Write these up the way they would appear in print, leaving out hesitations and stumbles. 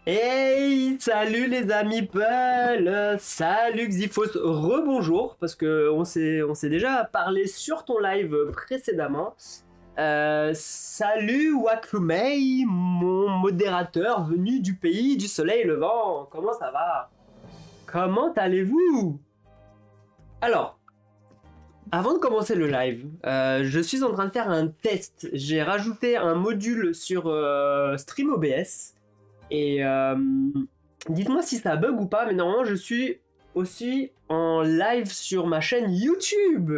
Hey, salut les amis Peul, salut Xyphos, rebonjour, parce que on s'est déjà parlé sur ton live précédemment. Salut Wakumei, mon modérateur venu du pays du soleil levant, comment ça va? Comment allez-vous? Alors, avant de commencer le live, je suis en train de faire un test. J'ai rajouté un module sur StreamOBS. Et dites-moi si ça bug ou pas, mais normalement je suis aussi en live sur ma chaîne YouTube.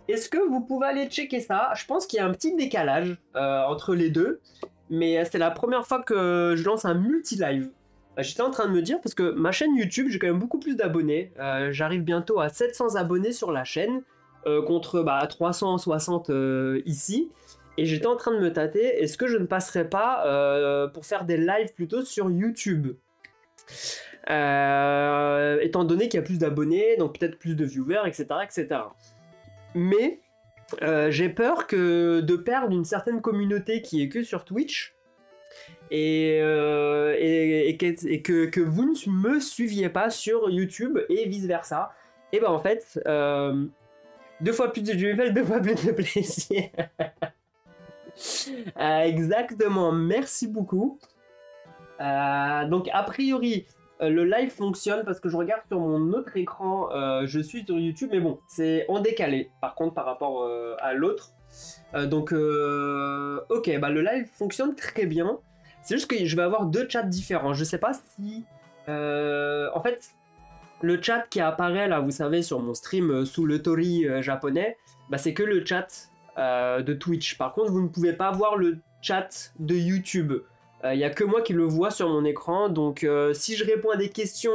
Est-ce que vous pouvez aller checker ça? Je pense qu'il y a un petit décalage entre les deux, mais c'est la première fois que je lance un multi-live. J'étais en train de me dire, parce que ma chaîne YouTube, j'ai quand même beaucoup plus d'abonnés. J'arrive bientôt à 700 abonnés sur la chaîne, contre 360 ici. Et j'étais en train de me tâter, est-ce que je ne passerais pas pour faire des lives plutôt sur YouTube, étant donné qu'il y a plus d'abonnés, donc peut-être plus de viewers, etc. etc. Mais j'ai peur de perdre une certaine communauté qui est que sur Twitch, et que vous ne me suiviez pas sur YouTube, et vice-versa. Et ben en fait, 2 fois plus de viewers, 2 fois plus de plaisir. Exactement, merci beaucoup. Donc a priori le live fonctionne parce que je regarde sur mon autre écran, je suis sur YouTube, mais bon, c'est en décalé par contre par rapport à l'autre. Ok, le live fonctionne très bien. C'est juste que je vais avoir 2 chats différents. Je sais pas si en fait le chat qui apparaît là, vous savez, sur mon stream sous le tori japonais, c'est que le chat de Twitch. Par contre, vous ne pouvez pas voir le chat de YouTube. Il n'y a que moi qui le vois sur mon écran. Donc, si je réponds à des questions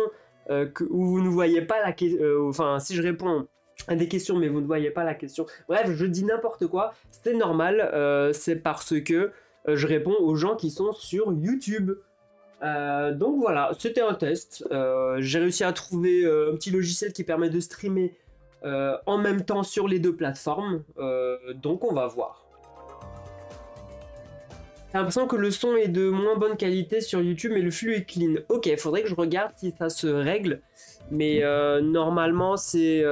où vous ne voyez pas la question, si je réponds à des questions mais vous ne voyez pas la question, bref, je dis n'importe quoi, c'est normal. C'est parce que je réponds aux gens qui sont sur YouTube. Donc voilà, c'était un test. J'ai réussi à trouver un petit logiciel qui permet de streamer en même temps sur les 2 plateformes, donc on va voir. J'ai l'impression que le son est de moins bonne qualité sur YouTube, mais le flux est clean. Ok, faudrait que je regarde si ça se règle, mais normalement c'est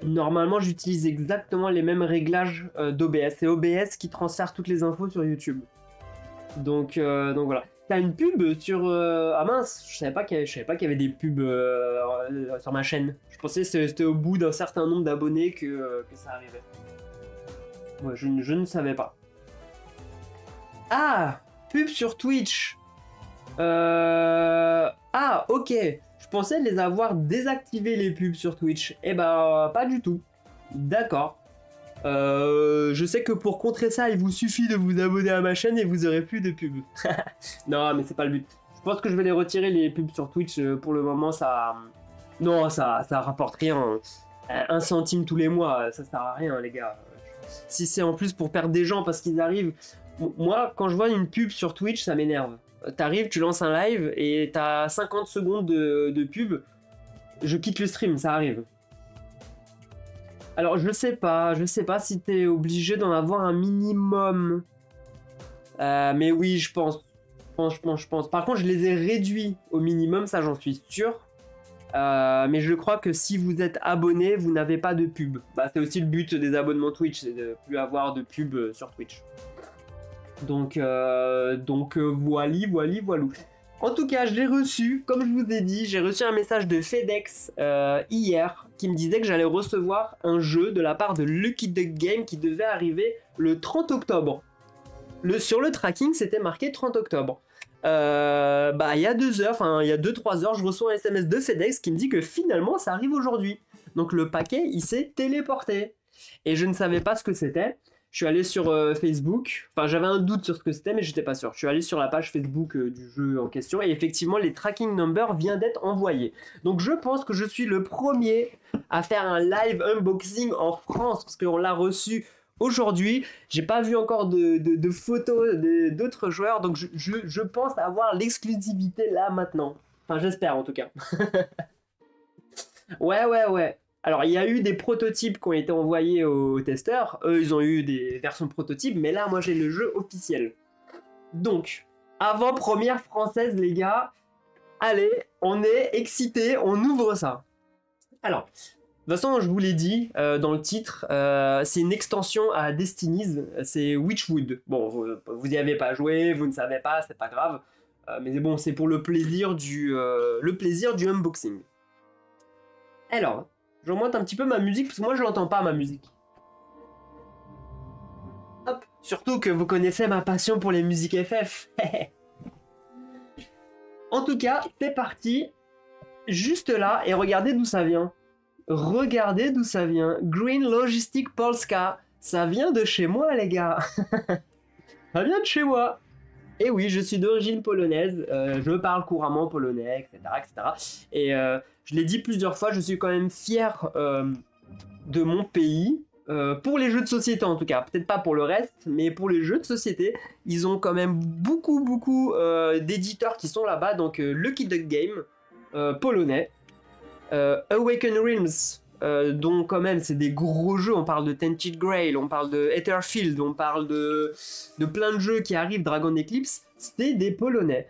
normalement j'utilise exactement les mêmes réglages d'OBS. C'est OBS qui transfère toutes les infos sur YouTube. Donc voilà. T'as une pub sur... Ah mince, je savais pas qu'il y avait des pubs sur ma chaîne. Je pensais que c'était au bout d'un certain nombre d'abonnés que ça arrivait. Ouais, je ne savais pas. Ah, pub sur Twitch. Ah, ok. Je pensais les avoir désactivés les pubs sur Twitch. Eh ben, pas du tout. D'accord. Je sais que pour contrer ça, il vous suffit de vous abonner à ma chaîne et vous aurez plus de pubs. Non, mais c'est pas le but. Je pense que je vais les retirer, les pubs sur Twitch. Pour le moment, ça... Non, ça rapporte rien. 1 centime tous les mois, ça sert à rien, les gars. Si c'est en plus pour perdre des gens parce qu'ils arrivent... Moi, quand je vois une pub sur Twitch, ça m'énerve. T'arrives, tu lances un live et t'as 50 secondes de pub. Je quitte le stream, ça arrive. Alors, je sais pas si t'es obligé d'en avoir un minimum. Mais oui, je pense. Je pense. Par contre, je les ai réduits au minimum, ça j'en suis sûr. Mais je crois que si vous êtes abonné, vous n'avez pas de pub. C'est aussi le but des abonnements Twitch, c'est de plus avoir de pub sur Twitch. Donc voilou. En tout cas, je l'ai reçu, comme je vous ai dit, j'ai reçu un message de FedEx hier qui me disait que j'allais recevoir un jeu de la part de Lucky Duck Game qui devait arriver le 30 octobre. Sur le tracking, c'était marqué 30 octobre. Il y a 2 heures, il y a 2-3 heures, je reçois un SMS de FedEx qui me dit que finalement ça arrive aujourd'hui. Donc le paquet, il s'est téléporté. Et je ne savais pas ce que c'était. Je suis allé sur Facebook. Enfin, j'avais un doute sur ce que c'était, mais j'étais pas sûr. Je suis allé sur la page Facebook du jeu en question et effectivement, les tracking numbers viennent d'être envoyés. Donc, je pense que je suis le premier à faire un live unboxing en France parce qu'on l'a reçu aujourd'hui. J'ai pas vu encore de photos d'autres joueurs, donc je pense avoir l'exclusivité là maintenant. Enfin, j'espère en tout cas. Ouais. Alors, il y a eu des prototypes qui ont été envoyés aux testeurs. Eux, ils ont eu des versions prototypes, mais là, moi, j'ai le jeu officiel. Donc, avant-première française, les gars. Allez, on est excités, on ouvre ça. Alors, de toute façon, je vous l'ai dit dans le titre, c'est une extension à Destiny's, c'est Witchwood. Bon, vous n'y avez pas joué, vous ne savez pas, c'est pas grave. Mais bon, c'est pour le plaisir du unboxing. Alors, je remonte un petit peu ma musique, parce que moi je l'entends pas ma musique. Hop, surtout que vous connaissez ma passion pour les musiques FF. En tout cas, c'est parti. Juste là, et regardez d'où ça vient. Regardez d'où ça vient. Green Logistic Polska. Ça vient de chez moi, les gars. Ça vient de chez moi. Et oui, je suis d'origine polonaise. Je parle couramment polonais, etc. Et je l'ai dit plusieurs fois, je suis quand même fier de mon pays. Pour les jeux de société en tout cas, peut-être pas pour le reste, mais pour les jeux de société, ils ont quand même beaucoup d'éditeurs qui sont là-bas, donc Lucky Duck Game, polonais, Awaken Realms, dont quand même c'est des gros jeux, on parle de Tented Grail, on parle de Etherfield, on parle de plein de jeux qui arrivent, Dragon Eclipse, c'est des polonais.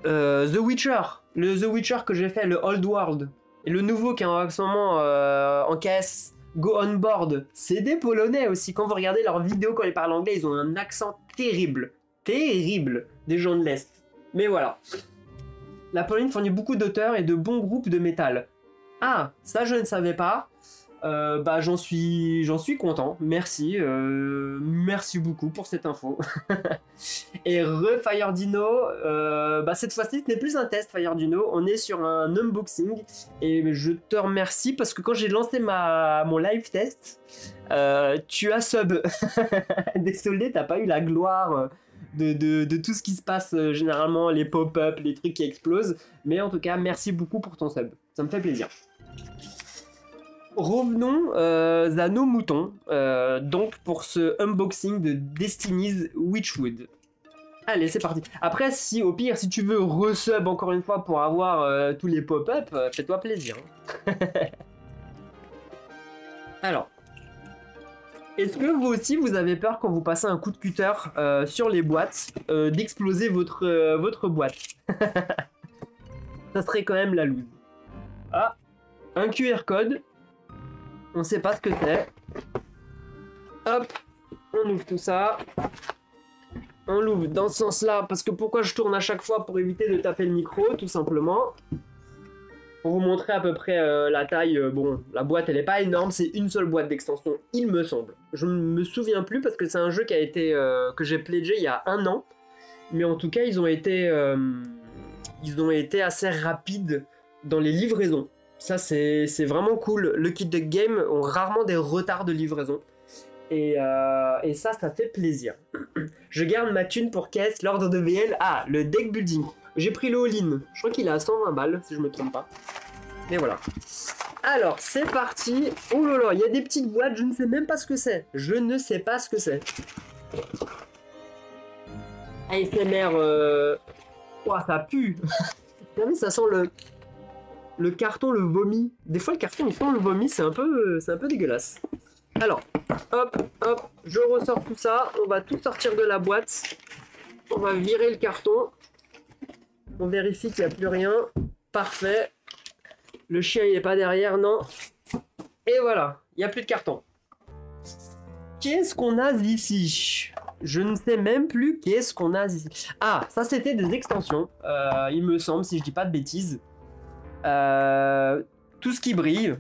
The Witcher, le The Witcher que j'ai fait, le Old World, et le nouveau qui est en ce moment en caisse, Go On Board, c'est des polonais aussi. Quand vous regardez leurs vidéos quand ils parlent anglais, ils ont un accent terrible, des gens de l'Est. Mais voilà. La Pologne fournit beaucoup d'auteurs et de bons groupes de métal. Ah, ça je ne savais pas. Bah j'en suis content. Merci, merci beaucoup pour cette info. Et Fire Dino, bah cette fois-ci ce n'est plus un test Fire Dino, on est sur un unboxing et je te remercie parce que quand j'ai lancé mon live test, tu as sub. Désolé, t'as pas eu la gloire de tout ce qui se passe généralement, les pop-up, les trucs qui explosent, mais en tout cas merci beaucoup pour ton sub, ça me fait plaisir. Revenons à nos moutons, donc pour ce unboxing de Destiny's Witchwood. Allez, c'est parti. Après, si au pire, si tu veux resub encore une fois pour avoir tous les pop-up, fais-toi plaisir. Alors, est-ce que vous aussi, vous avez peur quand vous passez un coup de cutter sur les boîtes, d'exploser votre boîte? Ça serait quand même la loose. Ah, un QR code. On sait pas ce que c'est. Hop, on ouvre tout ça. On l'ouvre dans ce sens-là, parce que pourquoi je tourne à chaque fois pour éviter de taper le micro, tout simplement. Pour vous montrer à peu près la taille, bon, la boîte elle est pas énorme, c'est une seule boîte d'extension, il me semble. Je ne me souviens plus parce que c'est un jeu qui a été que j'ai pledgé il y a 1 an, mais en tout cas ils ont été assez rapides dans les livraisons. Ça c'est vraiment cool. Lucky Duck Game ont rarement des retards de livraison. Et ça fait plaisir. Je garde ma thune pour caisse, l'ordre de VL. Ah, le deck building. J'ai pris le all-in. Je crois qu'il est à 120 balles, si je me trompe pas. Mais voilà. Alors, c'est parti. Oh là là, il y a des petites boîtes, je ne sais même pas ce que c'est. Je ne sais pas ce que c'est. ASMR, ouah, ça pue. Vous savez, ça sent le carton, le vomi. Des fois, le carton, il sent le vomi, c'est un peu dégueulasse. Alors, hop, je ressors tout ça. On va tout sortir de la boîte. On va virer le carton. On vérifie qu'il n'y a plus rien. Parfait. Le chien, il n'est pas derrière, non. Et voilà, il n'y a plus de carton. Qu'est-ce qu'on a ici? Je ne sais même plus qu'est-ce qu'on a ici. Ah, ça c'était des extensions. Il me semble, si je dis pas de bêtises. Tout ce qui brille.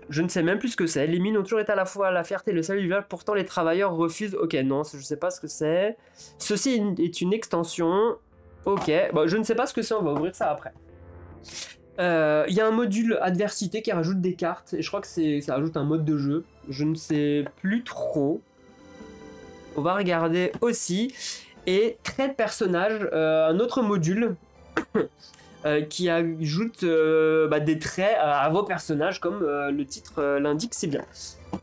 Je ne sais même plus ce que c'est. Les mines ont toujours été à la fois la fierté et le salut du village. Pourtant, les travailleurs refusent. Ok, non, je ne sais pas ce que c'est. Ceci est une extension. Ok, bon, je ne sais pas ce que c'est. On va ouvrir ça après. Il y a un module adversité qui rajoute des cartes, et je crois que ça ajoute un mode de jeu. Je ne sais plus trop. On va regarder aussi. Et trait de personnage, un autre module qui ajoute des traits à vos personnages, comme le titre l'indique si bien.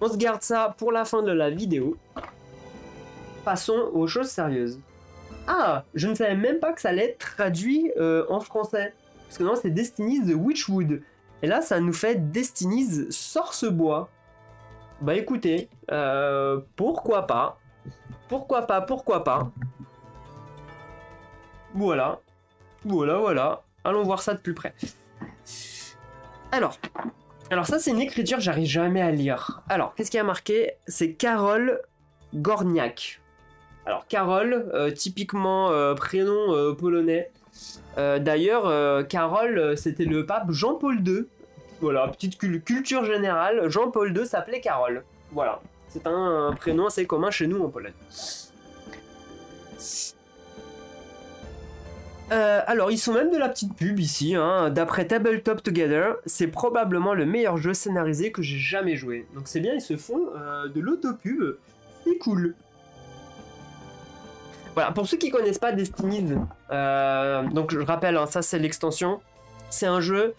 On se garde ça pour la fin de la vidéo. Passons aux choses sérieuses. Ah, je ne savais même pas que ça allait être traduit en français. Parce que non, c'est Destiny's The Witchwood. Et là, ça nous fait Destiny's Sorcebois. Bah écoutez, pourquoi pas. Pourquoi pas, pourquoi pas. Voilà. Voilà, voilà. Allons voir ça de plus près. Alors ça, c'est une écriture, j'arrive jamais à lire. Alors, qu'est-ce qu'il y a marqué? C'est Karol Gorniak. Alors, Karol, typiquement prénom polonais. D'ailleurs, Karol, c'était le pape Jean-Paul II. Voilà, petite culture générale. Jean-Paul II s'appelait Karol. Voilà, c'est un prénom assez commun chez nous en Pologne. Alors, ils sont même de la petite pub ici. Hein. D'après Tabletop Together, c'est probablement le meilleur jeu scénarisé que j'ai jamais joué. Donc c'est bien, ils se font de l'autopub. C'est cool. Voilà, pour ceux qui connaissent pas Destiny's, donc je rappelle, hein, ça c'est l'extension. C'est un jeu,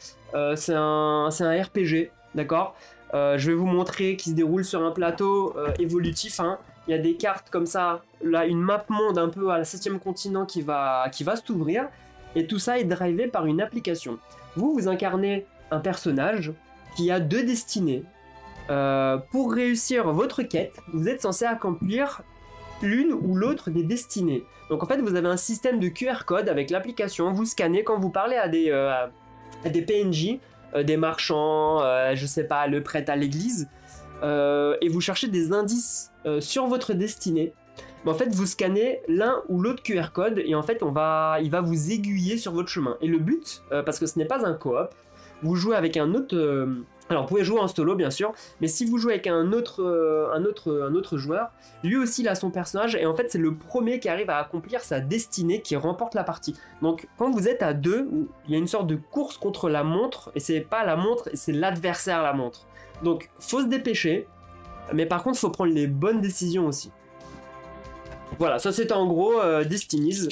c'est un RPG, d'accord. Je vais vous montrer qui se déroule sur un plateau évolutif. Hein. Il y a des cartes comme ça, là une map monde un peu à la 7ème continent qui va s'ouvrir. Et tout ça est drivé par une application. Vous incarnez un personnage qui a 2 destinées. Pour réussir votre quête, vous êtes censé accomplir l'une ou l'autre des destinées. Donc en fait, vous avez un système de QR code avec l'application. Vous scannez quand vous parlez à des PNJ, des marchands, je sais pas, le prêtre à l'église, et vous cherchez des indices sur votre destinée. Mais en fait, vous scannez l'un ou l'autre QR code et en fait, il va vous aiguiller sur votre chemin. Et le but, parce que ce n'est pas un coop, vous jouez avec un autre. Alors, vous pouvez jouer en solo, bien sûr, mais si vous jouez avec un autre joueur, lui aussi, il a son personnage, et en fait, c'est le premier qui arrive à accomplir sa destinée qui remporte la partie. Donc, quand vous êtes à 2, il y a une sorte de course contre la montre, et c'est pas la montre, c'est l'adversaire à la montre. Donc, faut se dépêcher, mais par contre, il faut prendre les bonnes décisions aussi. Voilà, ça c'était en gros Destiny's.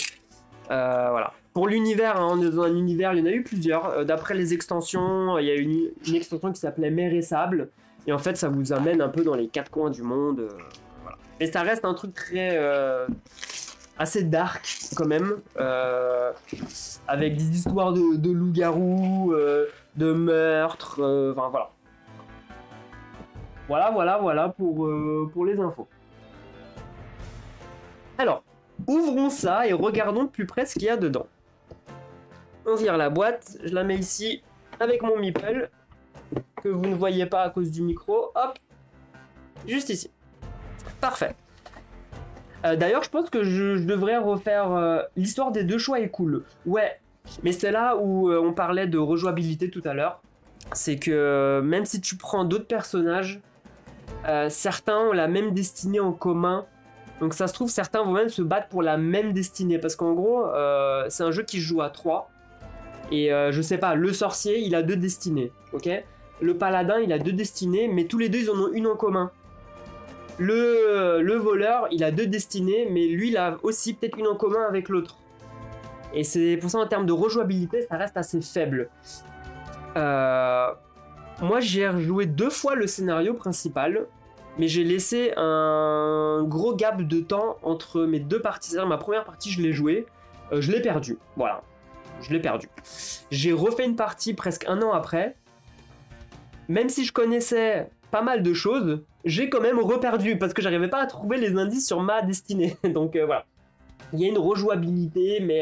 Voilà. Pour l'univers, hein, on est dans un univers, il y en a eu plusieurs. D'après les extensions, il y a une extension qui s'appelait Mer et Sable. Et en fait, ça vous amène un peu dans les 4 coins du monde. Voilà. Et ça reste un truc très... assez dark quand même. Avec des histoires de loups-garous, de meurtres. Enfin voilà. Voilà pour les infos. Alors, ouvrons ça et regardons de plus près ce qu'il y a dedans. On vire la boîte, je la mets ici avec mon meeple, que vous ne voyez pas à cause du micro. Hop, juste ici. Parfait. D'ailleurs, je pense que je devrais refaire l'histoire des 2 choix est cool. Ouais, mais c'est là où on parlait de rejouabilité tout à l'heure. C'est que même si tu prends d'autres personnages, certains ont la même destinée en commun. Donc ça se trouve, certains vont même se battre pour la même destinée. Parce qu'en gros, c'est un jeu qui se joue à 3. Et je sais pas, le sorcier, il a 2 destinées. Ok ? Le paladin, il a 2 destinées, mais tous les 2, ils en ont une en commun. Le voleur, il a 2 destinées, mais lui, il a aussi peut-être une en commun avec l'autre. Et c'est pour ça, en termes de rejouabilité, ça reste assez faible. Moi, j'ai rejoué 2 fois le scénario principal. Mais j'ai laissé un gros gap de temps entre mes 2 parties. C'est-à-dire ma première partie, je l'ai jouée, je l'ai perdue. Voilà, je l'ai perdue. J'ai refait une partie presque 1 an après. Même si je connaissais pas mal de choses, j'ai quand même reperdu parce que j'arrivais pas à trouver les indices sur ma destinée. Donc voilà. Il y a une rejouabilité, mais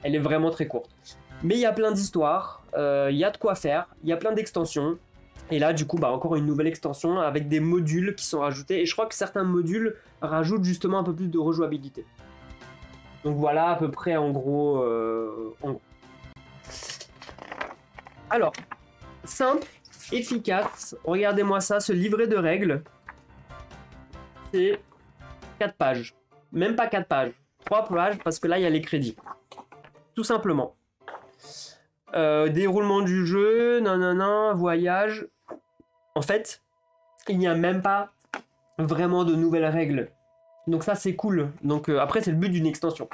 elle est vraiment très courte. Mais il y a plein d'histoires, il y a de quoi faire, il y a plein d'extensions. Et là, du coup, encore une nouvelle extension avec des modules qui sont rajoutés. Et je crois que certains modules rajoutent justement un peu plus de rejouabilité. Donc voilà à peu près en gros. Alors, simple, efficace. Regardez-moi ça, ce livret de règles. C'est 4 pages. Même pas 4 pages. 3 pages parce que là, il y a les crédits. Tout simplement. Déroulement du jeu, nanana, voyage. En fait, il n'y a même pas vraiment de nouvelles règles. Donc ça, c'est cool. Donc après, c'est le but d'une extension.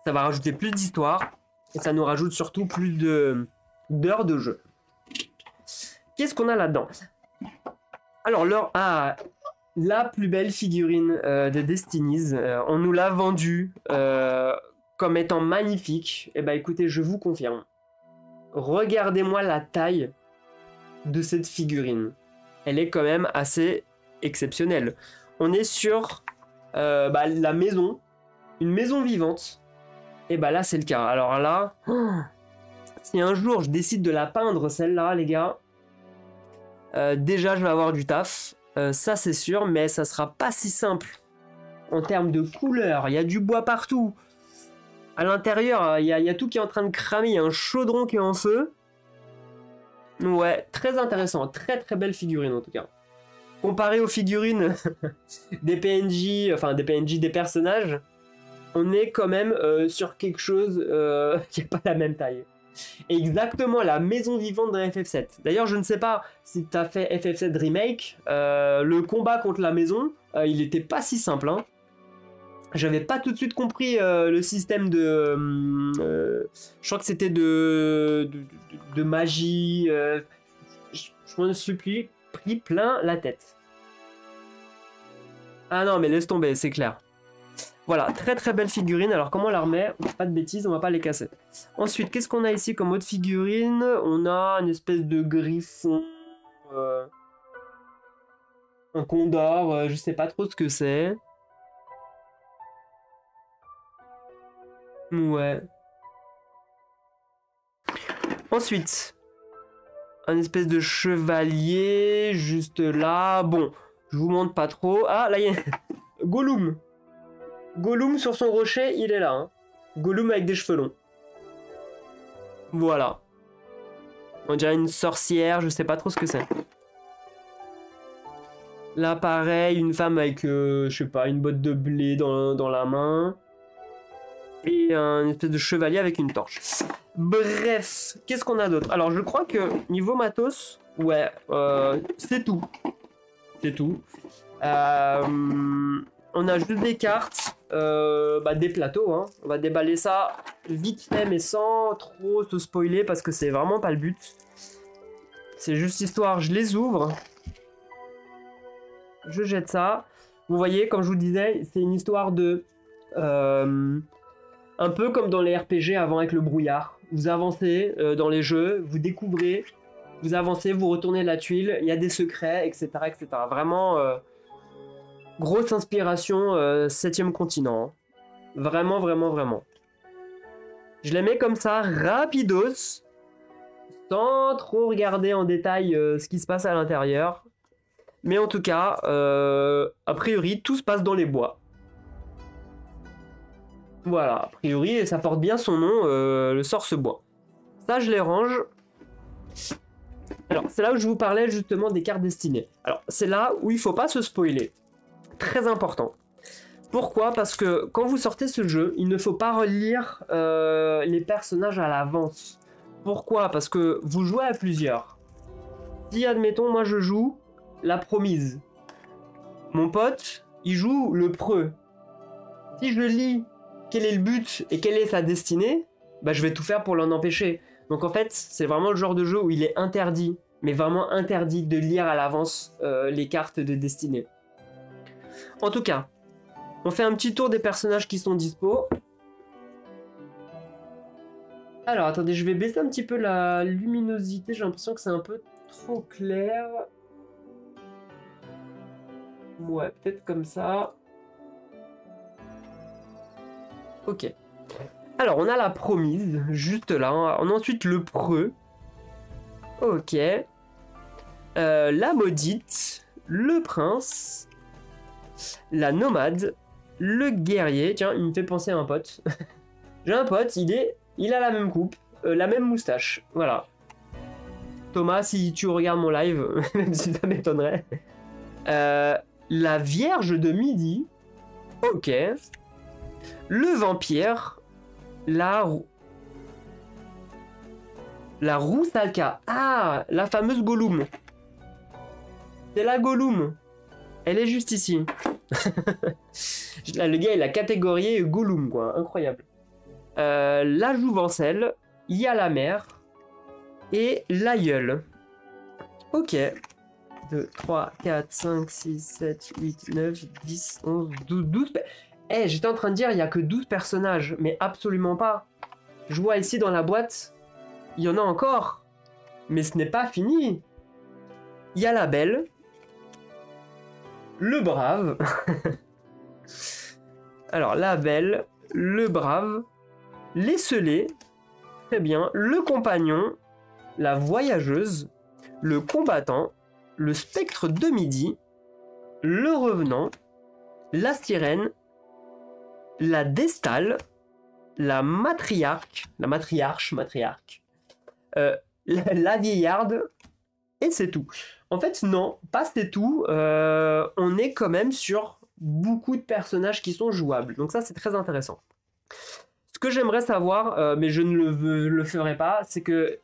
Ça va rajouter plus d'histoire et ça nous rajoute surtout plus d'heures de jeu. Qu'est-ce qu'on a là-dedans? Alors, la plus belle figurine de Destinies, on nous l'a vendue comme étant magnifique. Et bah écoutez, je vous confirme. Regardez-moi la taille de cette figurine. Elle est quand même assez exceptionnelle. On est sur la maison, une maison vivante. Et bah là, c'est le cas. Alors là, si un jour je décide de la peindre, celle-là, les gars, déjà je vais avoir du taf. Ça, c'est sûr, mais ça sera pas si simple. En termes de couleurs, il y a du bois partout. À l'intérieur, il y a tout qui est en train de cramer. Il y a un chaudron qui est en feu. Ouais, très intéressant. Très très belle figurine en tout cas. Comparé aux figurines des PNJ, enfin des PNJ, des personnages, on est quand même sur quelque chose qui n'est pas la même taille. Exactement la maison vivante d'un FF7. D'ailleurs, je ne sais pas si tu as fait FF7 Remake, le combat contre la maison, il n'était pas si simple. Hein. J'avais pas tout de suite compris le système de... je crois que c'était de magie. Je m'en suis pris plein la tête. Ah non, mais laisse tomber, c'est clair. Voilà, très très belle figurine. Alors comment on la remet? Pas de bêtises, on va pas les casser. Ensuite, qu'est-ce qu'on a ici comme autre figurine? On a une espèce de griffon. Un condor, je sais pas trop ce que c'est. Ouais. Ensuite, un espèce de chevalier juste là. Bon, je vous montre pas trop. Ah, là, il y a Gollum. Gollum sur son rocher, il est là. Hein. Gollum avec des cheveux longs. Voilà. On dirait une sorcière, je sais pas trop ce que c'est. Là, pareil, une femme avec, je sais pas, une botte de blé dans la main. Et un espèce de chevalier avec une torche. Bref, qu'est-ce qu'on a d'autre? Alors, je crois que niveau matos, ouais, c'est tout. C'est tout. On a juste des cartes, des plateaux. Hein. On va déballer ça vite fait, mais sans trop se spoiler parce que c'est vraiment pas le but. C'est juste histoire, je les ouvre. Je jette ça. Vous voyez, comme je vous disais, c'est une histoire de... un peu comme dans les RPG avant avec le brouillard. Vous avancez dans les jeux, vous découvrez, vous avancez, vous retournez la tuile, il y a des secrets, etc. etc. Vraiment, grosse inspiration 7e continent. Hein. Vraiment, vraiment, vraiment. Je les mets comme ça, rapidos, sans trop regarder en détail ce qui se passe à l'intérieur. Mais en tout cas, a priori, tout se passe dans les bois. Voilà, a priori, ça porte bien son nom, le Sorce-Bois. Ça, je les range. Alors, c'est là où je vous parlais justement des cartes destinées. Alors, c'est là où il ne faut pas se spoiler. Très important. Pourquoi? Parce que quand vous sortez ce jeu, il ne faut pas relire les personnages à l'avance. Pourquoi? Parce que vous jouez à plusieurs. Si, admettons, moi je joue la promise. Mon pote, il joue le preux. Si je lis quel est le but et quelle est sa destinée, bah je vais tout faire pour l'en empêcher. Donc en fait, c'est vraiment le genre de jeu où il est interdit, mais vraiment interdit de lire à l'avance les cartes de destinée. En tout cas, on fait un petit tour des personnages qui sont dispo. Alors attendez, je vais baisser un petit peu la luminosité, j'ai l'impression que c'est un peu trop clair. Ouais, peut-être comme ça. Ok. Alors, on a la promise, juste là. On a ensuite le preux. Ok. La maudite. Le prince. La nomade. Le guerrier. Tiens, il me fait penser à un pote. J'ai un pote, il a la même coupe, la même moustache. Voilà. Thomas, si tu regardes mon live, même si ça m'étonnerait. La Vierge de Midi. Ok. Le vampire. La La Roussalka. Ah, la fameuse Gollum. C'est la Gollum. Elle est juste ici. Là, le gars, il a catégorié Gollum, quoi. Incroyable. La Jouvencelle. Il y a la mère. Et l'aïeul. Ok. 2, 3, 4, 5, 6, 7, 8, 9, 10, 11, 12, 12... Eh, j'étais en train de dire, il n'y a que 12 personnages. Mais absolument pas. Je vois ici dans la boîte, il y en a encore. Mais ce n'est pas fini. Il y a la belle. Le brave. Alors, la belle. Le brave. L'esselé. Très bien. Le compagnon. La voyageuse. Le combattant. Le spectre de midi. Le revenant. La sirène. La destale. La matriarche. La vieillarde. Et c'est tout. En fait, non, pas c'est tout. On est quand même sur beaucoup de personnages qui sont jouables. Donc ça, c'est très intéressant. Ce que j'aimerais savoir, mais je ne le ferai pas, c'est que...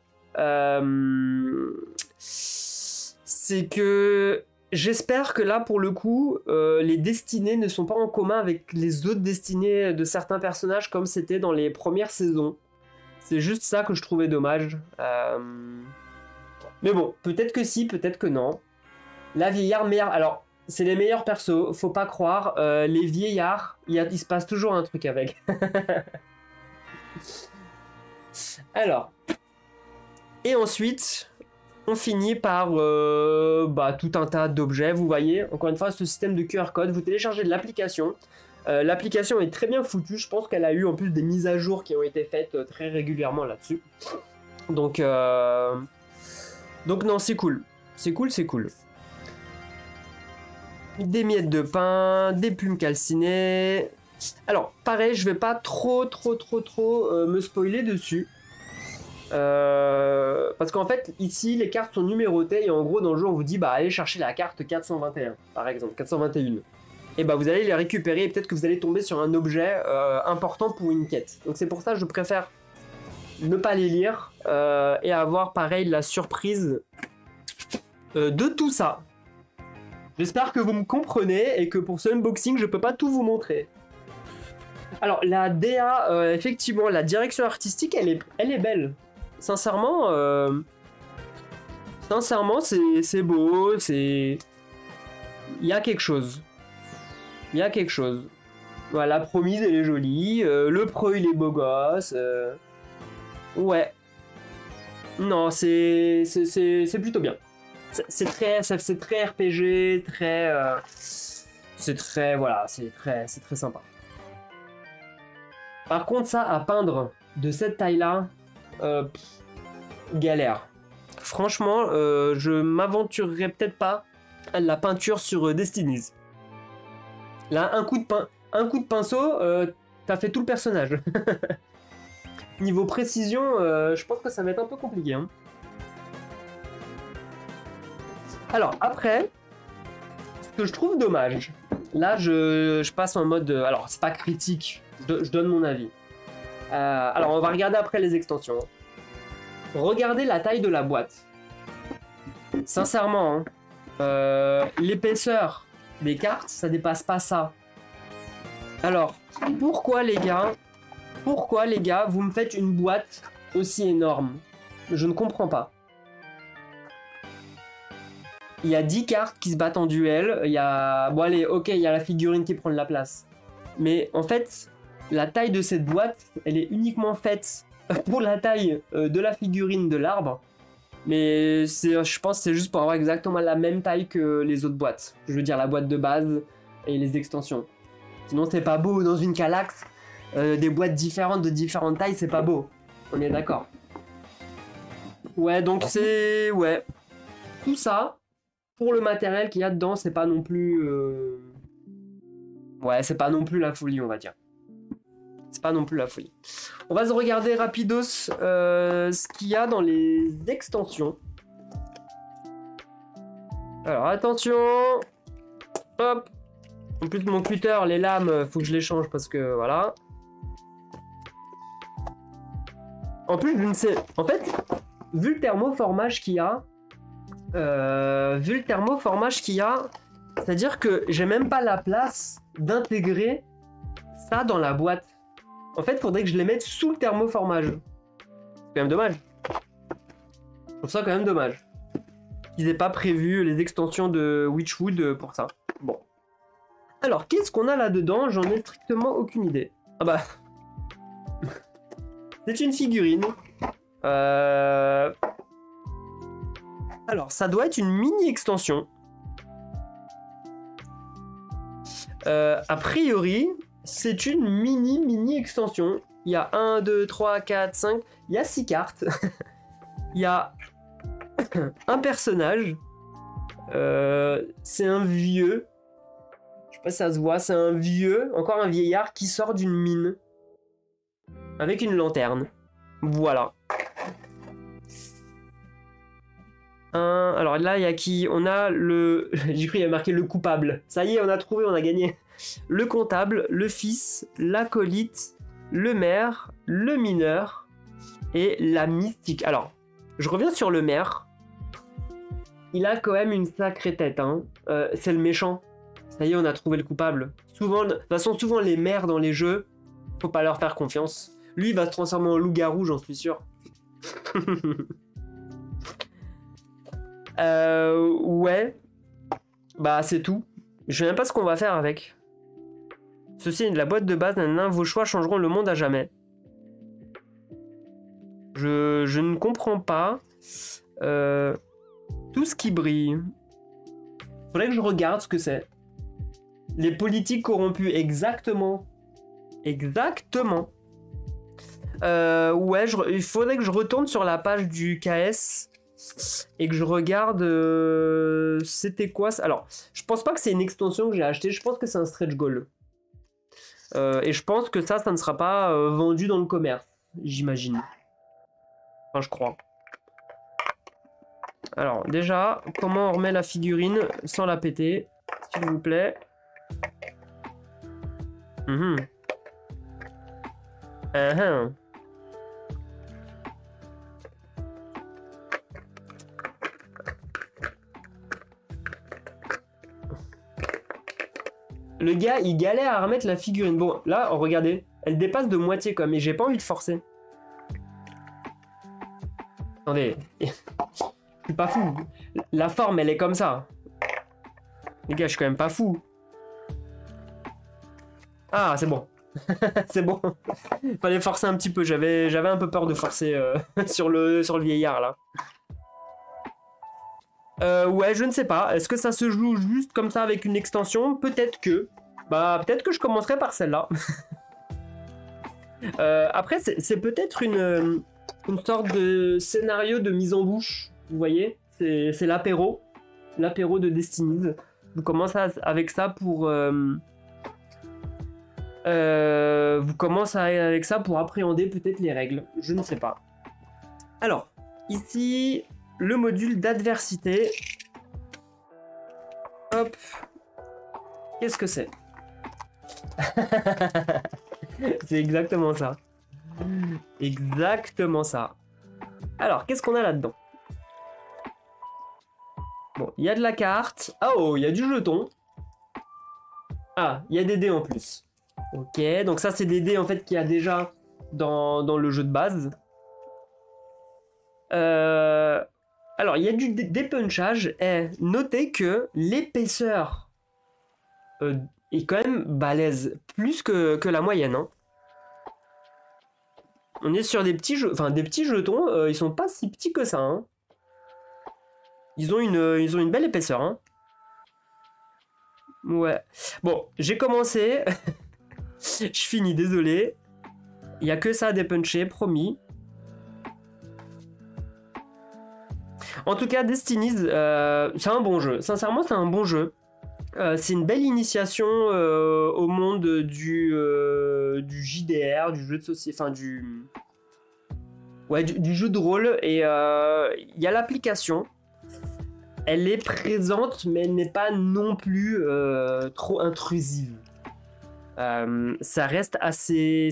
j'espère que là, pour le coup, les destinées ne sont pas en commun avec les autres destinées de certains personnages comme c'était dans les premières saisons. C'est juste ça que je trouvais dommage. Mais bon, peut-être que si, peut-être que non. La vieillarde, meilleure. Alors, c'est les meilleurs persos, faut pas croire. Les vieillards, il se passe toujours un truc avec. Alors. Et ensuite, on finit par tout un tas d'objets. Vous voyez, encore une fois, ce système de QR code. Vous téléchargez de l'application. L'application est très bien foutue. Je pense qu'elle a eu en plus des mises à jour qui ont été faites très régulièrement là-dessus. Donc non, c'est cool. C'est cool. Des miettes de pain, des plumes calcinées. Alors, pareil, je vais pas trop me spoiler dessus. Parce qu'en fait, ici, les cartes sont numérotées et en gros, dans le jeu, on vous dit, bah, allez chercher la carte 421, par exemple, 421. Et bah, vous allez les récupérer et peut-être que vous allez tomber sur un objet important pour une quête. Donc c'est pour ça que je préfère ne pas les lire et avoir pareil la surprise de tout ça. J'espère que vous me comprenez et que pour ce unboxing je peux pas tout vous montrer. Alors la DA, effectivement la direction artistique elle est belle. Sincèrement c'est beau, c'est... Il y a quelque chose. Voilà, la promise elle est jolie, le pro il est beau gosse. Ouais. Non, c'est plutôt bien. C'est très RPG, c'est très sympa. Par contre, ça, à peindre de cette taille-là, galère. Franchement, je m'aventurerais peut-être pas à la peinture sur Destinies. Là, un coup de pinceau, t'as fait tout le personnage. Niveau précision, je pense que ça va être un peu compliqué. Hein. Alors, après, ce que je trouve dommage, là, je passe en mode... alors, c'est pas critique, je donne mon avis. Alors, on va regarder après les extensions. Regardez la taille de la boîte. Sincèrement, l'épaisseur des cartes, ça dépasse pas ça. Alors, pourquoi les gars, vous me faites une boîte aussi énorme? Je ne comprends pas. Il y a 10 cartes qui se battent en duel. Il y a... Bon allez, ok, il y a la figurine qui prend de la place. Mais en fait, la taille de cette boîte, elle est uniquement faite pour la taille de la figurine de l'arbre. Mais je pense que c'est juste pour avoir exactement la même taille que les autres boîtes. Je veux dire la boîte de base et les extensions. Sinon c'est pas beau dans une Kallax. Des boîtes différentes de différentes tailles, c'est pas beau. On est d'accord. Ouais, donc c'est... Ouais. Tout ça, pour le matériel qu'il y a dedans, c'est pas non plus... Ouais, c'est pas non plus la folie, on va dire. C'est pas non plus la folie. On va se regarder rapidos ce qu'il y a dans les extensions. Alors, attention. Hop. En plus, mon cutter, les lames, faut que je les change parce que, voilà. En plus, je ne sais... En fait, vu le thermoformage qu'il y a, c'est-à-dire que j'ai même pas la place d'intégrer ça dans la boîte. En fait, il faudrait que je les mette sous le thermoformage. C'est quand même dommage. Je trouve ça quand même dommage. Ils n'aient pas prévu les extensions de Witchwood pour ça. Bon. Alors, qu'est-ce qu'on a là-dedans? J'en ai strictement aucune idée. Ah bah... C'est une figurine. Alors, ça doit être une mini-extension. A priori, c'est une mini-extension. Il y a 1, 2, 3, 4, 5... Il y a 6 cartes. Il y a un personnage. C'est un vieux. Je sais pas si ça se voit. C'est un vieux, encore un vieillard qui sort d'une mine. Avec une lanterne. Voilà. Alors là, il y a qui? On a le... J'ai cru qu'il y a marqué le coupable. Ça y est, on a trouvé, on a gagné. Le comptable, le fils, l'acolyte, le maire, le mineur et la mystique. Alors, je reviens sur le maire. Il a quand même une sacrée tête, hein. C'est le méchant. Ça y est, on a trouvé le coupable. Souvent, de toute façon, souvent les maires dans les jeux, faut pas leur faire confiance. Lui, il va se transformer en loup-garou, j'en suis sûr. Ouais. Bah, c'est tout. Je sais même pas ce qu'on va faire avec. Ceci est de la boîte de base. Nanana, vos choix changeront le monde à jamais. Je ne comprends pas. Tout ce qui brille. Faudrait que je regarde ce que c'est. Les politiques corrompus, exactement. Exactement. Ouais, il faudrait que je retourne sur la page du KS et que je regarde c'était quoi ça. Alors, je pense pas que c'est une extension que j'ai acheté, je pense que c'est un stretch goal. Et je pense que ça ne sera pas vendu dans le commerce, j'imagine. Enfin, je crois. Alors, déjà, comment on remet la figurine sans la péter, s'il vous plaît. Le gars, il galère à remettre la figurine. Bon, là, oh, regardez, elle dépasse de moitié comme, et j'ai pas envie de forcer. Attendez, je suis pas fou. La forme, elle est comme ça. Les gars, je suis quand même pas fou. Ah, c'est bon. C'est bon. Fallait forcer un petit peu. J'avais un peu peur de forcer sur le vieillard là. Ouais, je ne sais pas. Est-ce que ça se joue juste comme ça avec une extension? Peut-être que. Bah, peut-être que je commencerai par celle-là. Après, c'est peut-être une sorte de scénario de mise en bouche. Vous voyez? C'est l'apéro. L'apéro de Destiny. Vous commencez avec ça pour... vous commencez avec ça pour appréhender peut-être les règles. Je ne sais pas. Alors, ici, le module d'adversité. Hop. Qu'est-ce que c'est? C'est exactement ça. Exactement ça. Alors, qu'est-ce qu'on a là-dedans? Bon, il y a de la carte. Oh, il y a du jeton. Ah, il y a des dés en plus. Ok, donc ça c'est des dés en fait qu'il y a déjà dans le jeu de base. Alors, il y a du dépunchage. Et notez que l'épaisseur est quand même balèze. Plus que la moyenne. Hein. On est sur des petits jetons. Ils sont pas si petits que ça. Hein. Ils ont une belle épaisseur. Hein. Ouais. Bon, j'ai commencé. Je finis, désolé. Il n'y a que ça à dépuncher, promis. En tout cas, Destiny, c'est un bon jeu. Sincèrement, c'est un bon jeu. C'est une belle initiation au monde du JDR, du jeu de société, enfin du jeu de rôle. Et il y a l'application. Elle est présente, mais elle n'est pas non plus trop intrusive. Ça reste assez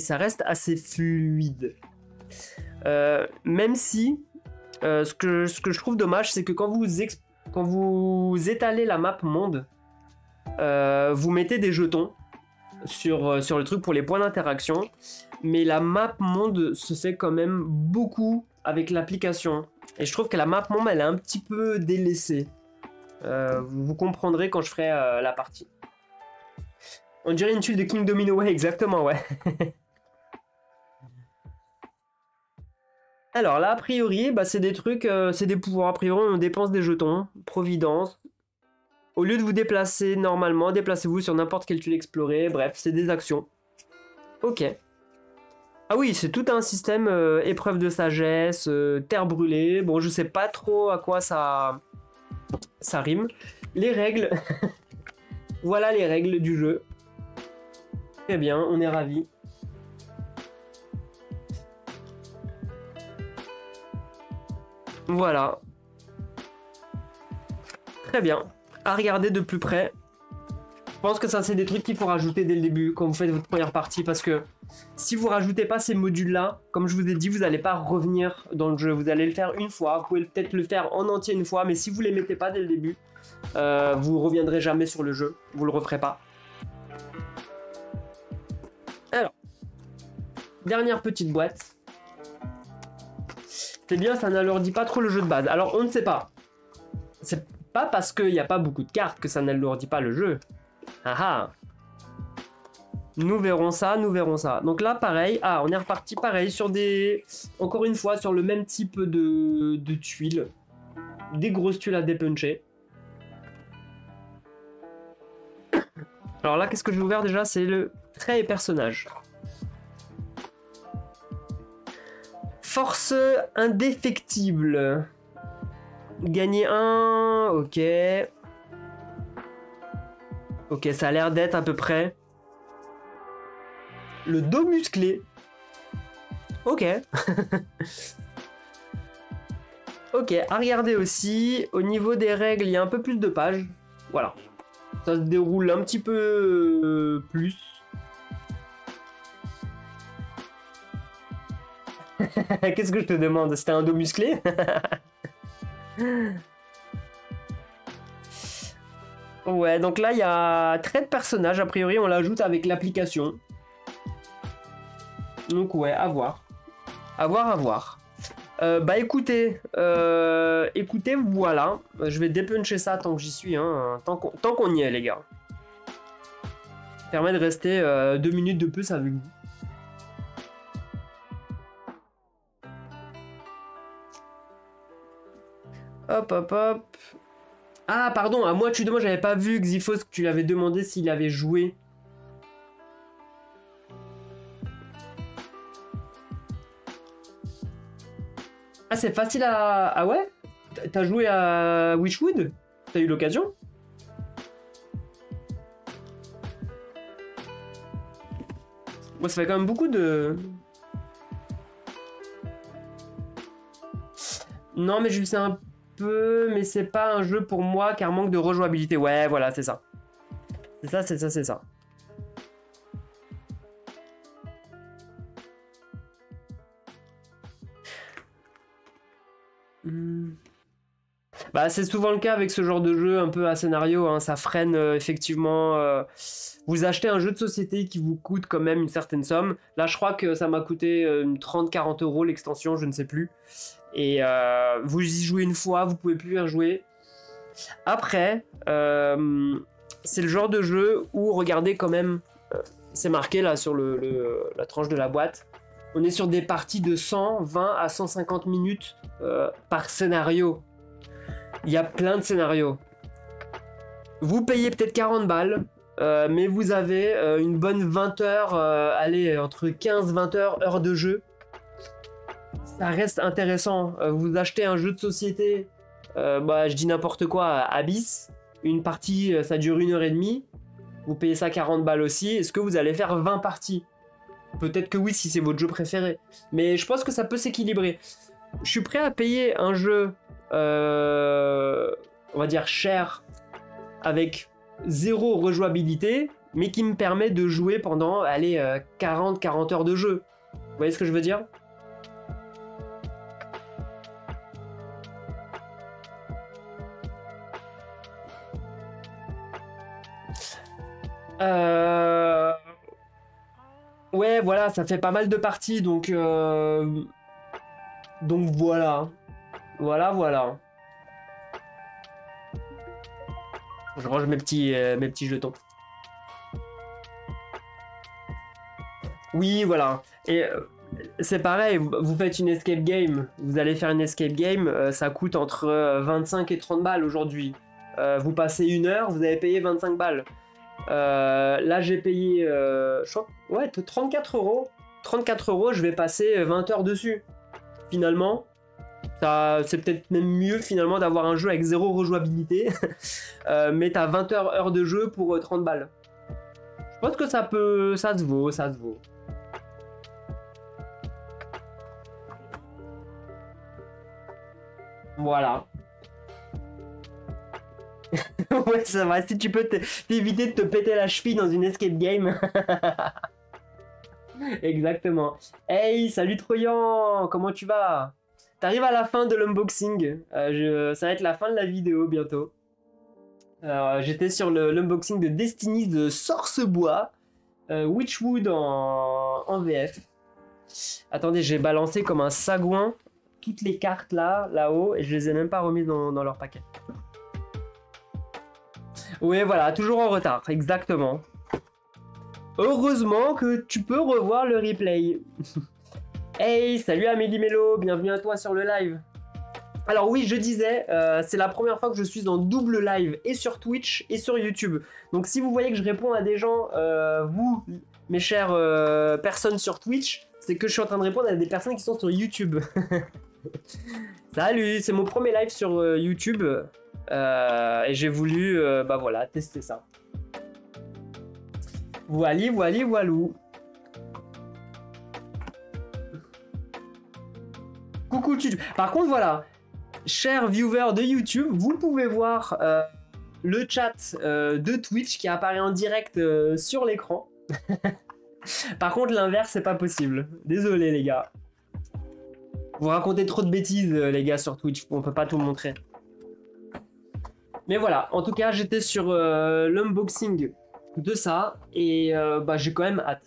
fluide. Même si ce que je trouve dommage, c'est que quand vous étalez la map monde, vous mettez des jetons sur le truc pour les points d'interaction, mais la map monde se fait quand même beaucoup avec l'application. Et je trouve que la map monde, elle est un petit peu délaissée. Vous comprendrez quand je ferai la partie. On dirait une tuile de King Domino, ouais, exactement, ouais. Alors là, a priori, bah, c'est des trucs, c'est des pouvoirs. A priori, on dépense des jetons. Providence. Au lieu de vous déplacer normalement, déplacez-vous sur n'importe quelle tuile explorée. Bref, c'est des actions. Ok. Ah oui, c'est tout un système épreuve de sagesse, terre brûlée. Bon, je sais pas trop à quoi ça rime. Les règles. Voilà les règles du jeu. Très bien, on est ravis. Voilà. Très bien. À regarder de plus près. Je pense que ça, c'est des trucs qu'il faut rajouter dès le début quand vous faites votre première partie, parce que si vous rajoutez pas ces modules-là, comme je vous ai dit, vous n'allez pas revenir dans le jeu. Vous allez le faire une fois. Vous pouvez peut-être le faire en entier une fois, mais si vous les mettez pas dès le début, vous reviendrez jamais sur le jeu. Vous le referez pas. Alors, dernière petite boîte. C'est bien, ça n'alourdit pas trop le jeu de base. Alors, on ne sait pas. C'est pas parce qu'il n'y a pas beaucoup de cartes que ça n'alourdit pas le jeu. Ah ah. Nous verrons ça, nous verrons ça. Donc là, pareil. Ah, on est reparti pareil sur des... Encore une fois, sur le même type de tuiles. Des grosses tuiles à dépuncher. Alors là, qu'est-ce que j'ai ouvert déjà? C'est le trait et personnage. Force indéfectible. Gagner 1, ok. Ok, ça a l'air d'être à peu près. Le dos musclé. Ok. Ok, à regarder aussi. Au niveau des règles, il y a un peu plus de pages. Voilà. Ça se déroule un petit peu plus. Qu'est-ce que je te demande? C'était un dos musclé? Ouais, donc là, il y a trait de personnage. A priori, on l'ajoute avec l'application. Donc ouais, à voir. À voir, à voir. Bah écoutez, écoutez, voilà. Je vais dépuncher ça tant que j'y suis. Hein, tant qu'on y est, les gars. Ça permet de rester 2 minutes de plus avec vous. Hop, hop, hop. Ah, pardon, à moi, moi, j'avais pas vu Xyphos, que tu l'avais demandé s'il avait joué. Ah, c'est facile à... Ah ouais? T'as joué à Witchwood? T'as eu l'occasion? Bon, ça fait quand même beaucoup de... Non, mais je sais un peu, mais c'est pas un jeu pour moi car manque de rejouabilité. Ouais, voilà, c'est ça. C'est ça, c'est ça, c'est ça. Bah, c'est souvent le cas avec ce genre de jeu un peu à scénario, hein. Ça freine effectivement. Vous achetez un jeu de société qui vous coûte quand même une certaine somme. Là, je crois que ça m'a coûté 30-40 € l'extension, je ne sais plus. Et vous y jouez une fois, vous pouvez plus y rejouer. Après, c'est le genre de jeu où, regardez quand même, c'est marqué là sur la tranche de la boîte. On est sur des parties de 120 à 150 minutes par scénario. Il y a plein de scénarios. Vous payez peut-être 40 balles, mais vous avez une bonne 20 heures, allez, entre 15-20 heures de jeu. Ça reste intéressant. Vous achetez un jeu de société, bah, je dis n'importe quoi, Abyss. Une partie, ça dure 1h30. Vous payez ça 40 balles aussi. Est-ce que vous allez faire 20 parties? Peut-être que oui, si c'est votre jeu préféré. Mais je pense que ça peut s'équilibrer. Je suis prêt à payer un jeu, on va dire cher, avec 0 rejouabilité, mais qui me permet de jouer pendant, allez, 40 heures de jeu. Vous voyez ce que je veux dire? Euh... Ouais, voilà, ça fait pas mal de parties, donc voilà. Voilà. Je range mes petits jetons. Oui, voilà. Et c'est pareil, vous faites une escape game, vous allez faire une escape game, ça coûte entre 25 et 30 balles aujourd'hui. Vous passez 1 heure, vous avez payé 25 balles. Là, j'ai payé, je crois, ouais, 34 euros. 34 euros, je vais passer 20 heures dessus. Finalement, c'est peut-être même mieux finalement d'avoir un jeu avec 0 rejouabilité. Mais t'as 20 heures de jeu pour 30 balles. Je pense que ça se vaut, ça se vaut. Voilà. Ouais, ça va. Si tu peux t'éviter de te péter la cheville dans une escape game. Exactement. Hey, salut Troyan, comment tu vas? T'arrives à la fin de l'unboxing. Ça va être la fin de la vidéo bientôt. J'étais sur l'unboxing de Destiny de Sourcebois, Witchwood en VF. Attendez, j'ai balancé comme un sagouin toutes les cartes là-haut, et je les ai même pas remises dans leur paquet. Oui, voilà, toujours en retard, exactement. Heureusement que tu peux revoir le replay. Hey, salut Amélie Mello, bienvenue à toi sur le live. Alors oui, je disais, c'est la première fois que je suis en double live et sur Twitch et sur YouTube. Donc si vous voyez que je réponds à des gens, vous, mes chères personnes sur Twitch, c'est que je suis en train de répondre à des personnes qui sont sur YouTube. Salut, c'est mon premier live sur YouTube et j'ai voulu, bah voilà, tester ça. Voilou. Coucou YouTube. Par contre, voilà, chers viewers de YouTube, vous pouvez voir le chat de Twitch qui apparaît en direct sur l'écran. Par contre, l'inverse, c'est pas possible. Désolé, les gars. Vous racontez trop de bêtises, les gars, sur Twitch. On peut pas tout montrer. Mais voilà, en tout cas, j'étais sur l'unboxing de ça et bah, j'ai quand même hâte.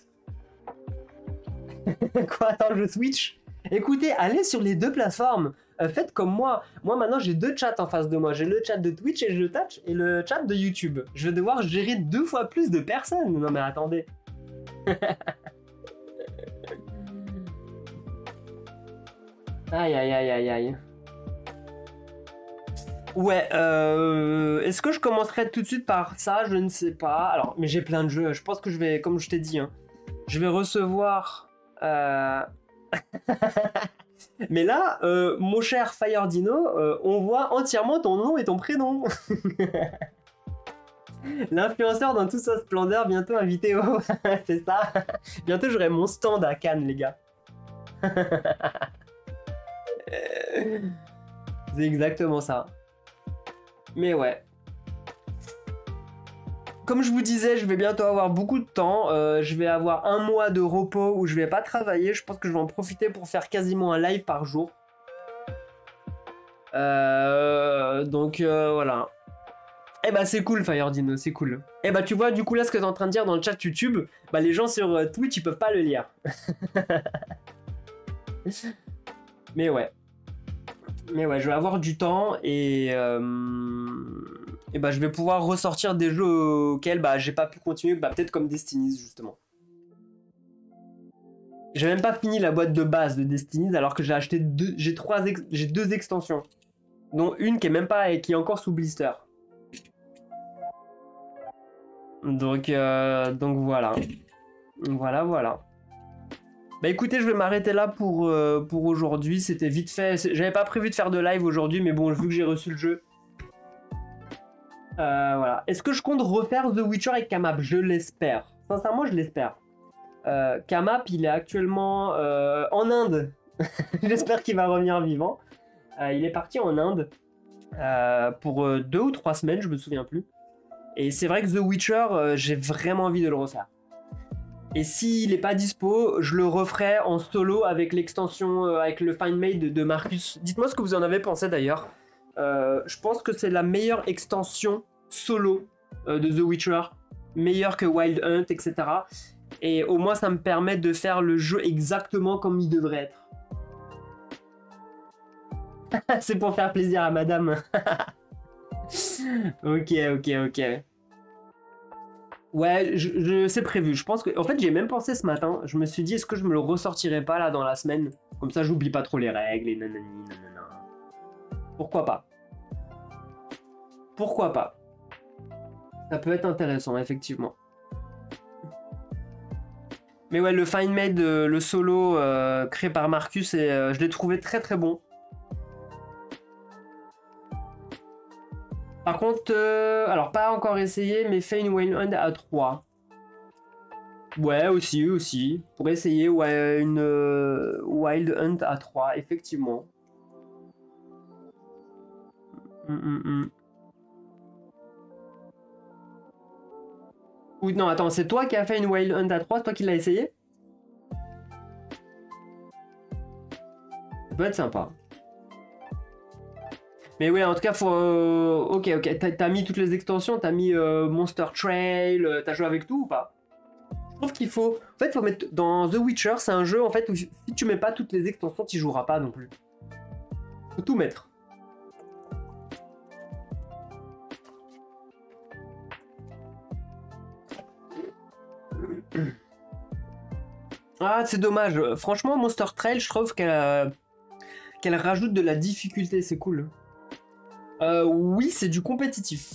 Quoi, attends, je switch? Écoutez, allez sur les deux plateformes. Faites comme moi. Moi, maintenant, j'ai deux chats en face de moi. J'ai le chat de Twitch et le chat de YouTube. Je vais devoir gérer 2 fois plus de personnes. Non, mais attendez. Aïe. Ouais, est-ce que je commencerai tout de suite par ça? Je ne sais pas. Alors, mais j'ai plein de jeux. Je pense que je vais, comme je t'ai dit, hein, je vais recevoir... Mais là, mon cher Fire-Dino, on voit entièrement ton nom et ton prénom. L'influenceur dans toute sa splendeur, bientôt invité au... C'est ça. Bientôt j'aurai mon stand à Cannes, les gars. C'est exactement ça. Mais ouais. Comme je vous disais, je vais bientôt avoir beaucoup de temps. Je vais avoir 1 mois de repos où je vais pas travailler. Je pense que je vais en profiter pour faire quasiment un live par jour. Donc voilà. Eh bah c'est cool Fire-Dino, c'est cool. Eh bah tu vois du coup là ce que t'es en train de dire dans le chat YouTube, bah les gens sur Twitch ils peuvent pas le lire. Mais ouais, je vais avoir du temps et bah je vais pouvoir ressortir des jeux auxquels bah j'ai pas pu continuer, bah peut-être comme Destiny justement. J'ai même pas fini la boîte de base de Destiny alors que j'ai acheté j'ai 2 extensions, dont une qui est même pas, qui est encore sous blister. Donc voilà. Voilà. Bah écoutez, je vais m'arrêter là pour aujourd'hui. C'était vite fait. J'avais pas prévu de faire de live aujourd'hui, mais bon, vu que j'ai reçu le jeu. Voilà. Est-ce que je compte refaire The Witcher avec Kamap? Je l'espère. Sincèrement, je l'espère. Kamap, il est actuellement en Inde. J'espère qu'il va revenir vivant. Il est parti en Inde pour 2 ou 3 semaines, je me souviens plus. Et c'est vrai que The Witcher, j'ai vraiment envie de le refaire. Et s'il n'est pas dispo, je le referai en solo avec l'extension, avec le Find Made de Marcus. Dites-moi ce que vous en avez pensé d'ailleurs. Je pense que c'est la meilleure extension solo de The Witcher. meilleur que Wild Hunt, etc. Et au moins, ça me permet de faire le jeu exactement comme il devrait être. C'est pour faire plaisir à madame. Ok, ok, ok. Ouais, c'est prévu. Je pense que... En fait, j'ai même pensé ce matin. Je me suis dit, est-ce que je me le ressortirais pas là dans la semaine? Comme ça, j'oublie pas trop les règles et nanani, nanana. Pourquoi pas? Pourquoi pas? Ça peut être intéressant, effectivement. Mais ouais, le Find Made, le solo créé par Marcus, je l'ai trouvé très très bon. Par contre, alors pas encore essayé, mais fait une Wild Hunt à 3. Ouais, aussi. Pour essayer, ouais, une Wild Hunt à 3, effectivement. Ou non, attends, c'est toi qui as fait une Wild Hunt à 3, c'est toi qui l'as essayé? Ça peut être sympa. Mais ouais, en tout cas, faut... Ok, t'as mis toutes les extensions, t'as mis Monster Trail, t'as joué avec tout ou pas? Je trouve qu'il faut... En fait, faut mettre... Dans The Witcher, c'est un jeu, en fait, où si tu mets pas toutes les extensions, t'y joueras pas non plus. Faut tout mettre. Ah, c'est dommage. Franchement, Monster Trail, je trouve qu'elle rajoute de la difficulté, c'est cool. Oui, c'est du compétitif.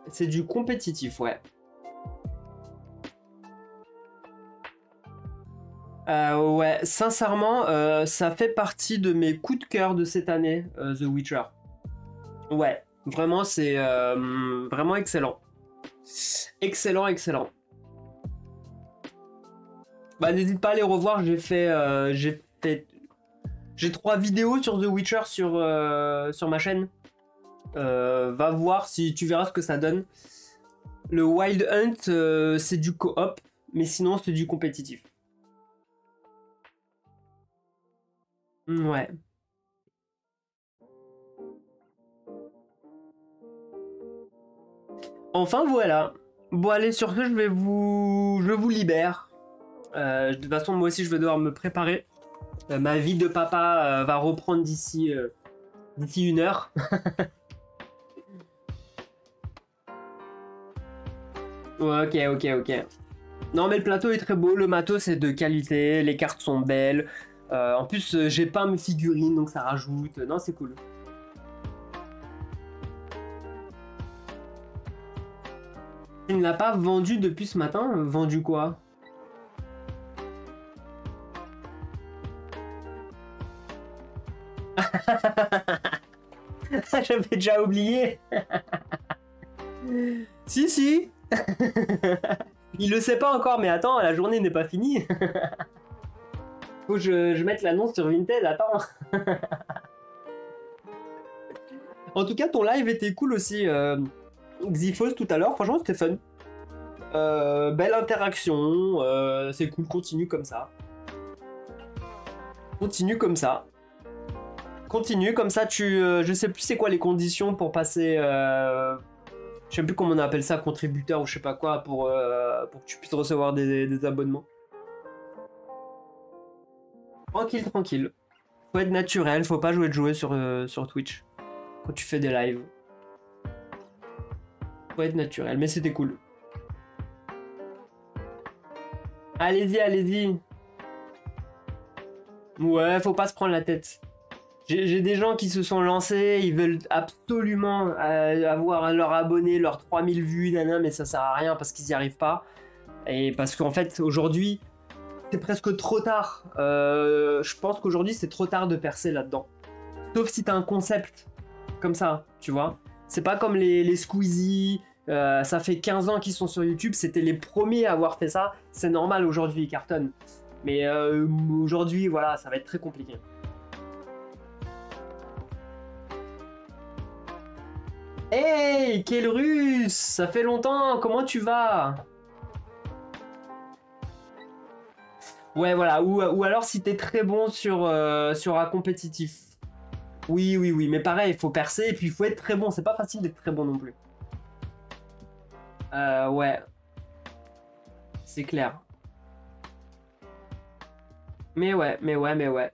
C'est du compétitif, ouais. Ouais, sincèrement, ça fait partie de mes coups de cœur de cette année, The Witcher. Ouais, vraiment, c'est vraiment excellent. Excellent, excellent. Bah, n'hésite pas à les revoir, j'ai 3 vidéos sur The Witcher sur ma chaîne. Va voir si tu verras ce que ça donne. Le Wild Hunt, c'est du co-op, mais sinon c'est du compétitif. Ouais. Enfin voilà. Bon allez, sur ce, je vous libère. De toute façon, moi aussi, je vais devoir me préparer. Ma vie de papa va reprendre d'ici 1 heure. Ouais, ok. Non, mais le plateau est très beau, le matos est de qualité, les cartes sont belles. En plus, j'ai peint mes figurines, donc ça rajoute. Non, c'est cool. Tu ne l'as pas vendu depuis ce matin? Vendu quoi? J'avais déjà oublié. Si. Il le sait pas encore, mais attends, la journée n'est pas finie. Faut que je mette l'annonce sur Vinted, attends. En tout cas, ton live était cool aussi, Xyphos, tout à l'heure. Franchement, c'était fun. Belle interaction, c'est cool, continue comme ça. Continue comme ça, je sais plus c'est quoi les conditions pour passer... Je sais plus comment on appelle ça, contributeur ou je sais pas quoi, pour que tu puisses recevoir des abonnements. Tranquille. Faut être naturel, faut pas jouer de jouer sur Twitch quand tu fais des lives. Faut être naturel, mais c'était cool. Allez-y. Ouais, faut pas se prendre la tête. J'ai des gens qui se sont lancés, ils veulent absolument avoir leurs abonnés, leurs 3000 vues, mais ça sert à rien parce qu'ils n'y arrivent pas. Et parce qu'en fait, aujourd'hui, c'est presque trop tard. Je pense qu'aujourd'hui, c'est trop tard de percer là-dedans. Sauf si t'as un concept comme ça, tu vois. C'est pas comme les Squeezie, ça fait 15 ans qu'ils sont sur YouTube, c'était les premiers à avoir fait ça. C'est normal, aujourd'hui, ils cartonnent. Mais aujourd'hui, voilà, ça va être très compliqué. Hey, quel russe! Ça fait longtemps, comment tu vas? Ouais, voilà, ou alors si t'es très bon sur un compétitif. Oui, mais pareil, il faut percer et puis il faut être très bon, c'est pas facile d'être très bon non plus. Ouais. C'est clair. Mais ouais, mais ouais, mais ouais.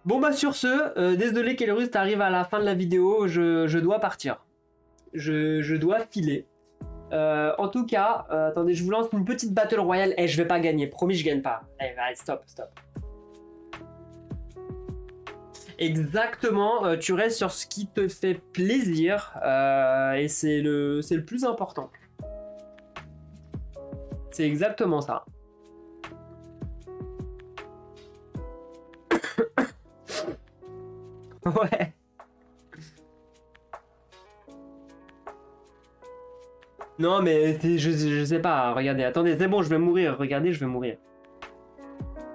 Bon bah sur ce, désolé Kellerus, t'arrives à la fin de la vidéo, je dois partir. Je dois filer. En tout cas, attendez, je vous lance une petite battle royale. Eh, je vais pas gagner, promis, je gagne pas. Allez, stop, stop. Exactement, tu restes sur ce qui te fait plaisir, et c'est le plus important. C'est exactement ça. Ouais. Non, mais je sais pas, regardez, attendez, c'est bon, je vais mourir, regardez, je vais mourir.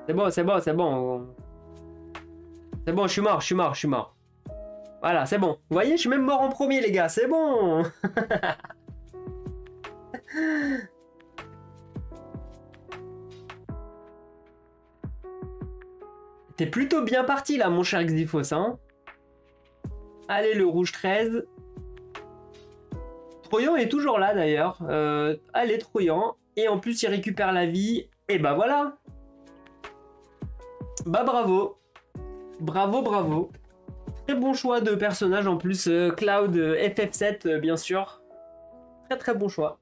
C'est bon, c'est bon, c'est bon. C'est bon, je suis mort, je suis mort, je suis mort. Voilà, c'est bon. Vous voyez, je suis même mort en premier, les gars, c'est bon. T'es plutôt bien parti, là, mon cher Xyphos, hein. Allez, le rouge 13. Troyan est toujours là, d'ailleurs. Allez, Troyan. Et en plus, il récupère la vie. Et bah voilà. Bah bravo. Bravo, bravo. Très bon choix de personnage en plus. Cloud FF7, bien sûr. Très très bon choix.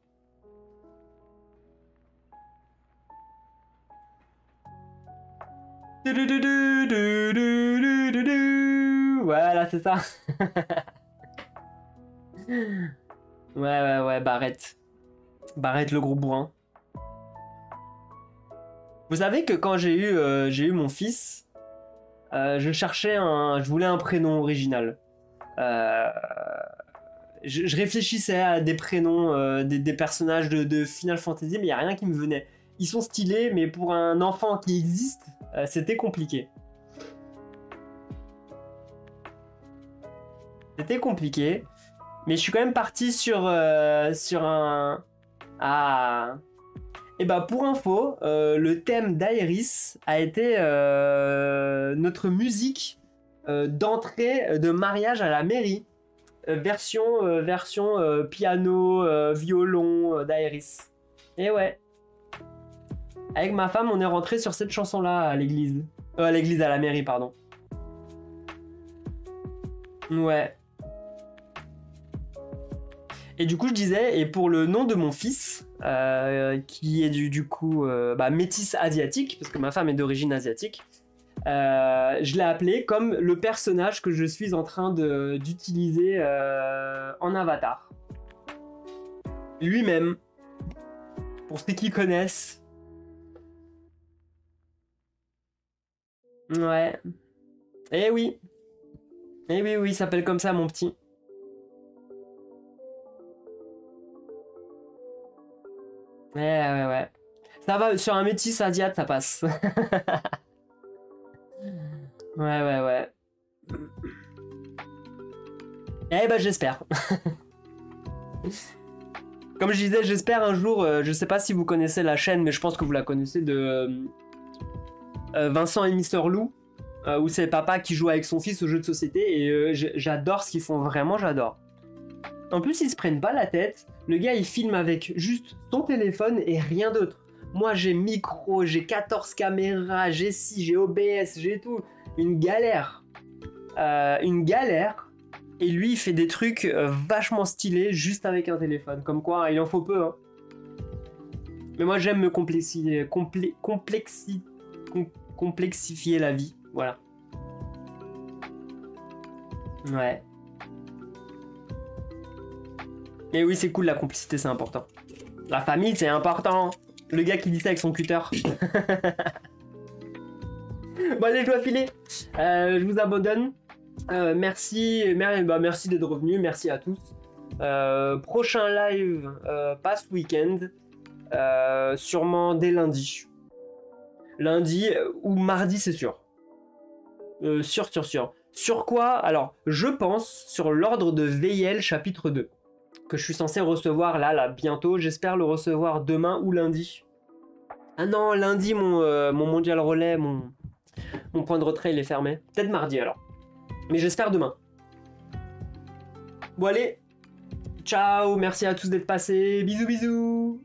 Voilà, c'est ça. Ouais, Barrett. Barrett le gros bourrin. Vous savez que quand j'ai eu mon fils, je voulais un prénom original. Je réfléchissais à des prénoms, des personnages de Final Fantasy, mais il n'y a rien qui me venait. Ils sont stylés, mais pour un enfant qui existe, c'était compliqué. C'était compliqué. Mais je suis quand même parti sur un... Ah... Et bah pour info, le thème d'Aeris a été notre musique d'entrée de mariage à la mairie. Version piano, violon d'Aeris. Et ouais. Avec ma femme, on est rentré sur cette chanson-là à l'église. À la mairie, pardon. Ouais. Et du coup, je disais, et pour le nom de mon fils, qui est du coup métis asiatique, parce que ma femme est d'origine asiatique, je l'ai appelé comme le personnage que je suis en train d'utiliser en avatar. Lui-même, pour ceux qui connaissent. Ouais. Eh oui. Eh oui, oui, il s'appelle comme ça, mon petit. Ouais. Ça va, sur un métis asiat, ça passe. Ouais. Eh ben, j'espère. Comme je disais, j'espère un jour, je sais pas si vous connaissez la chaîne, mais je pense que vous la connaissez, de Vincent et Mister Lou, où c'est papa qui joue avec son fils au jeu de société, et j'adore ce qu'ils font, vraiment j'adore. En plus, ils se prennent pas la tête. Le gars, il filme avec juste son téléphone et rien d'autre. Moi, j'ai micro, j'ai 14 caméras, j'ai j'ai OBS, j'ai tout. Une galère. Et lui, il fait des trucs vachement stylés juste avec un téléphone. Comme quoi, il en faut peu. Hein. Mais moi, j'aime me complexifier la vie. Voilà. Ouais. Et oui, c'est cool, la complicité, c'est important. La famille, c'est important. Le gars qui dit ça avec son cutter. Bon, allez, je dois filer. Je vous abandonne. Merci d'être revenu. Merci à tous. Prochain live, pas ce week-end. Sûrement dès lundi. Lundi ou mardi, c'est sûr. Sûr. Sur quoi? Alors, je pense sur l'ordre de VL chapitre 2. Que je suis censé recevoir là bientôt. J'espère le recevoir demain ou lundi. Ah non, lundi, mon mondial relais, mon point de retrait, il est fermé. Peut-être mardi alors. Mais j'espère demain. Bon allez, ciao, merci à tous d'être passés. Bisous.